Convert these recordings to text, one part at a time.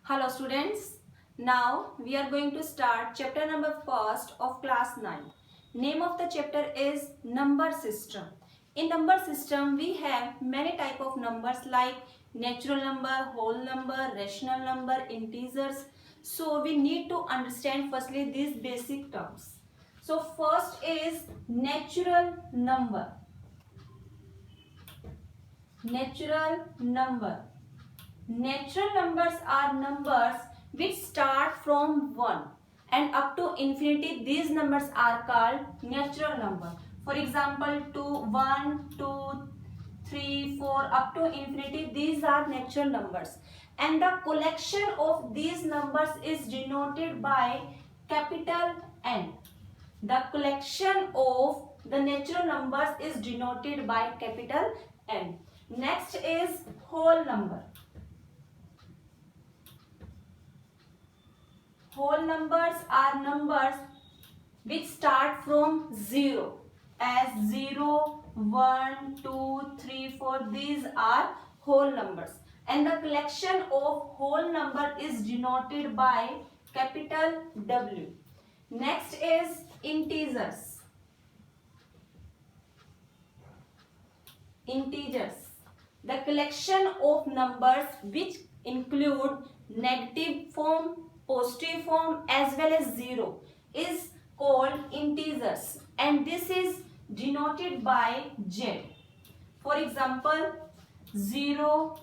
Hello students, now we are going to start chapter number first of class 9. Name of the chapter is number system. In number system we have many type of numbers like natural number, whole number, rational number, integers. So we need to understand firstly these basic terms. So first is natural number. Natural number. Natural numbers are numbers which start from 1 and up to infinity. These numbers are called natural number. For example, 2, 1, 2, 3, 4 up to infinity. These are natural numbers. And the collection of these numbers is denoted by capital N. The collection of the natural numbers is denoted by capital N. Next is whole number. Whole numbers are numbers which start from 0 as 0, 1, 2, 3, 4. These are whole numbers. And the collection of whole number is denoted by capital W. Next is integers. Integers. The collection of numbers which include negative form, positive form as well as 0 is called integers, and this is denoted by Z. For example, 0,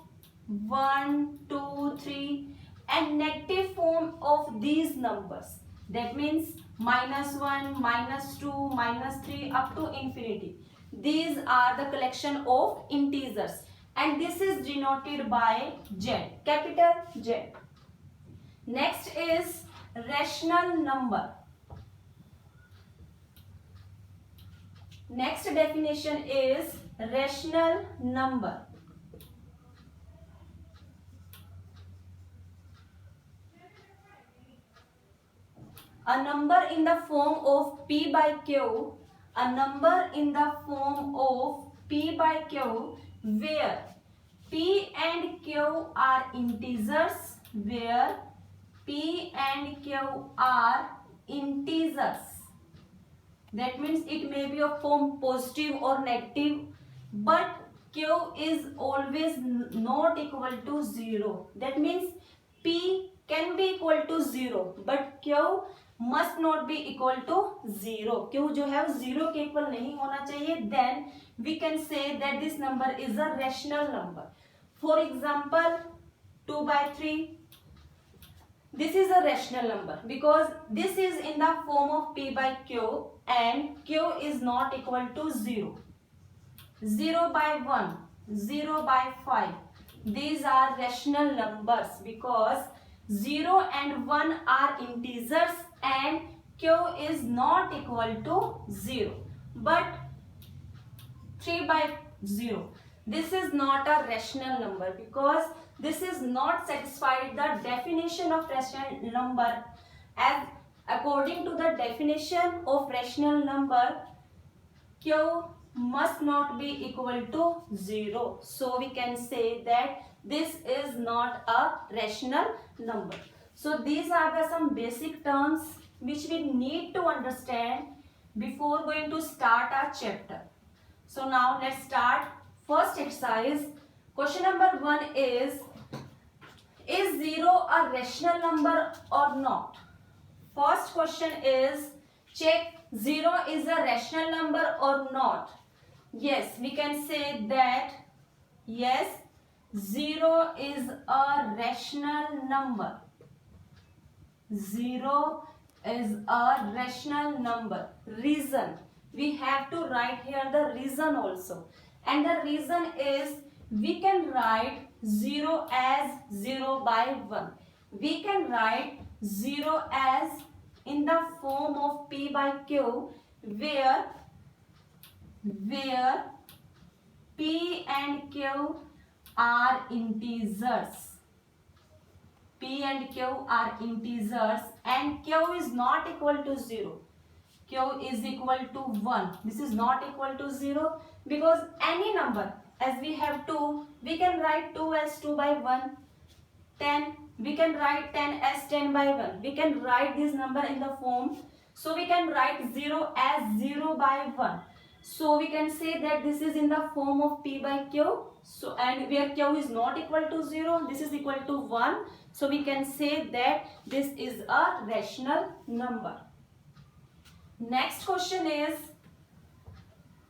1, 2, 3 and negative form of these numbers, that means -1, -2, -3 up to infinity. These are the collection of integers and this is denoted by Z, capital Z. Next is rational number. Next definition is rational number. A number in the form of P by Q. A number in the form of P by Q where P and Q are integers. Where P and Q are integers. That means it may be of form positive or negative, but Q is always not equal to 0. That means P can be equal to 0, but Q must not be equal to 0. Q जो है 0 के equal नहीं होना चाहिए. Then we can say that this number is a rational number. For example, 2 by 3. This is a rational number because this is in the form of P by Q and Q is not equal to 0. 0 by 1, 0 by 5. These are rational numbers because 0 and 1 are integers and Q is not equal to 0. But 3 by 0. This is not a rational number because this is not satisfied the definition of rational number. As according to the definition of rational number, Q must not be equal to 0. So we can say that this is not a rational number. So these are the some basic terms which we need to understand before going to start our chapter. So now let's start first exercise. Question number 1 is 0 a rational number or not? First question is check 0 is a rational number or not. Yes, we can say that yes, 0 is a rational number. 0 is a rational number. Reason. We have to write here the reason also. And the reason is we can write 0 as 0 by 1. We can write 0 as in the form of P by Q where P and Q are integers. P and Q are integers and Q is not equal to 0. Q is equal to 1. This is not equal to 0 because any number, as we have 2, we can write 2 as 2 by 1. 10. We can write 10 as 10 by 1. We can write this number in the form. So we can write 0 as 0 by 1. So we can say that this is in the form of P by Q. So, and where Q is not equal to 0, this is equal to 1. So we can say that this is a rational number. Next question is,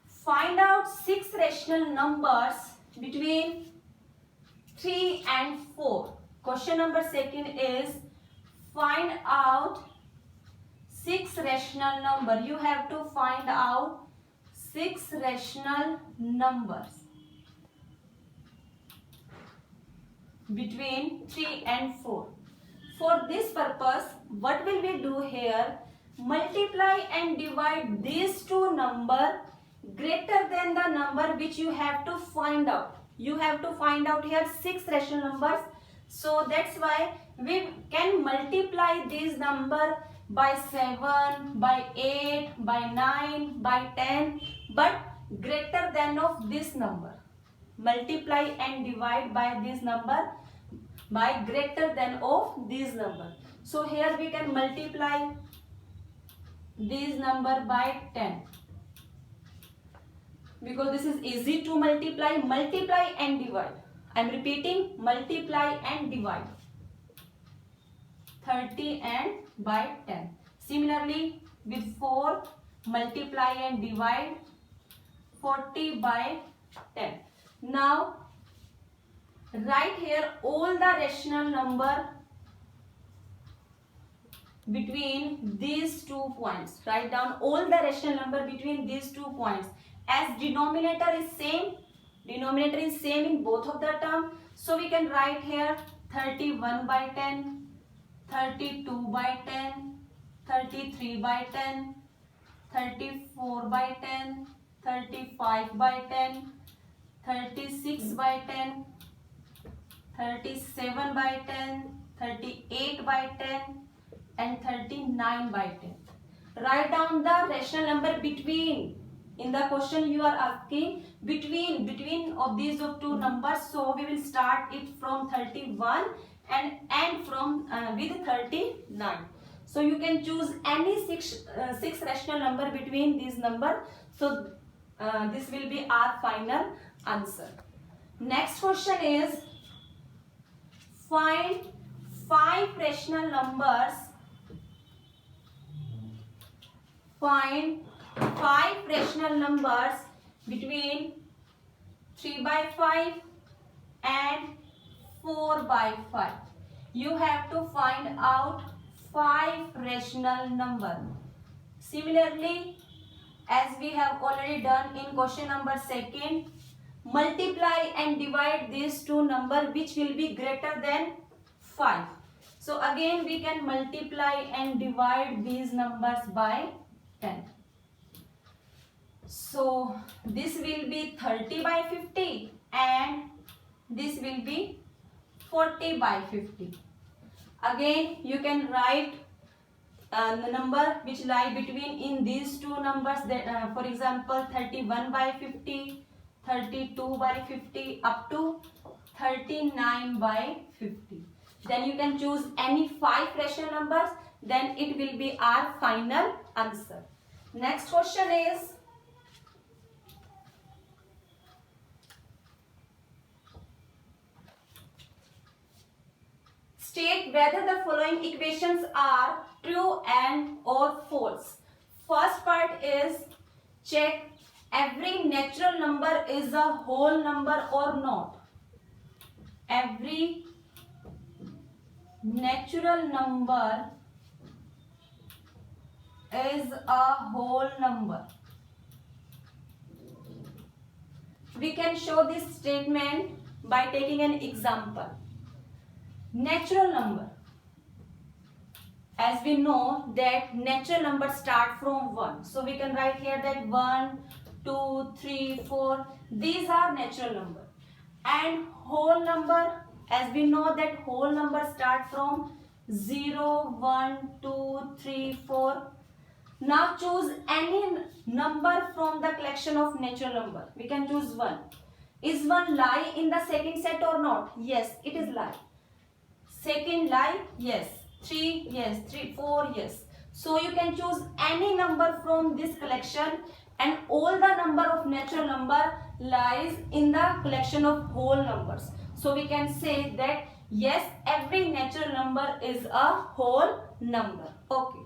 find out 6 rational numbers between 3 and 4. Question number second is, find out 6 rational number. You have to find out 6 rational numbers between 3 and 4. For this purpose, what will we do here? Multiply and divide these two numbers greater than the number which you have to find out. You have to find out here 6 rational numbers. So that's why we can multiply these numbers by 7, by 8, by 9, by 10, but greater than of this number. Multiply and divide by this number by greater than of this number. So here we can multiply this number by 10. Because this is easy to multiply. Multiply and divide. I am repeating, multiply and divide. 30 and by 10. Similarly, with 4, multiply and divide 40 by 10. Now, write here all the rational number between these 2 points. Write down all the rational number between these 2 points. As denominator is same in both of the term. So we can write here 31 by 10, 32 by 10, 33 by 10, 34 by 10, 35 by 10, 36 by 10, 37 by 10, 38 by 10 and 39 by 10. Write down the rational number between. In the question you are asking between of these two numbers. So we will start it from 31 and end from with 39. So you can choose any six rational number between these number. So this will be our final answer. Next question is, find 5 rational numbers. Find 5 rational numbers between 3 by 5 and 4 by 5. You have to find out 5 rational number. Similarly, as we have already done in question number second, multiply and divide these two numbers which will be greater than 5. So again we can multiply and divide these numbers by 10. So this will be 30 by 50 and this will be 40 by 50. Again you can write the number which lie between in these two numbers, that for example 31 by 50, 32 by 50 up to 39 by 50. Then you can choose any 5 rational numbers, then it will be our final answer. Next question is, state whether the following equations are true and or false. First part is, check every natural number is a whole number or not. Every natural number is a whole number. We can show this statement by taking an example. Natural number. As we know that natural numbers start from 1. So we can write here that 1, 2, 3, 4. These are natural number. And whole number, as we know that whole number start from 0, 1, 2, 3, 4. Now choose any number from the collection of natural number. We can choose 1. Is 1 lie in the second set or not? Yes, it is lie. Second lie, yes. 3, yes. 3, 4, yes. So you can choose any number from this collection, and all the number of natural number lies in the collection of whole numbers. So we can say that yes, every natural number is a whole number. Okay.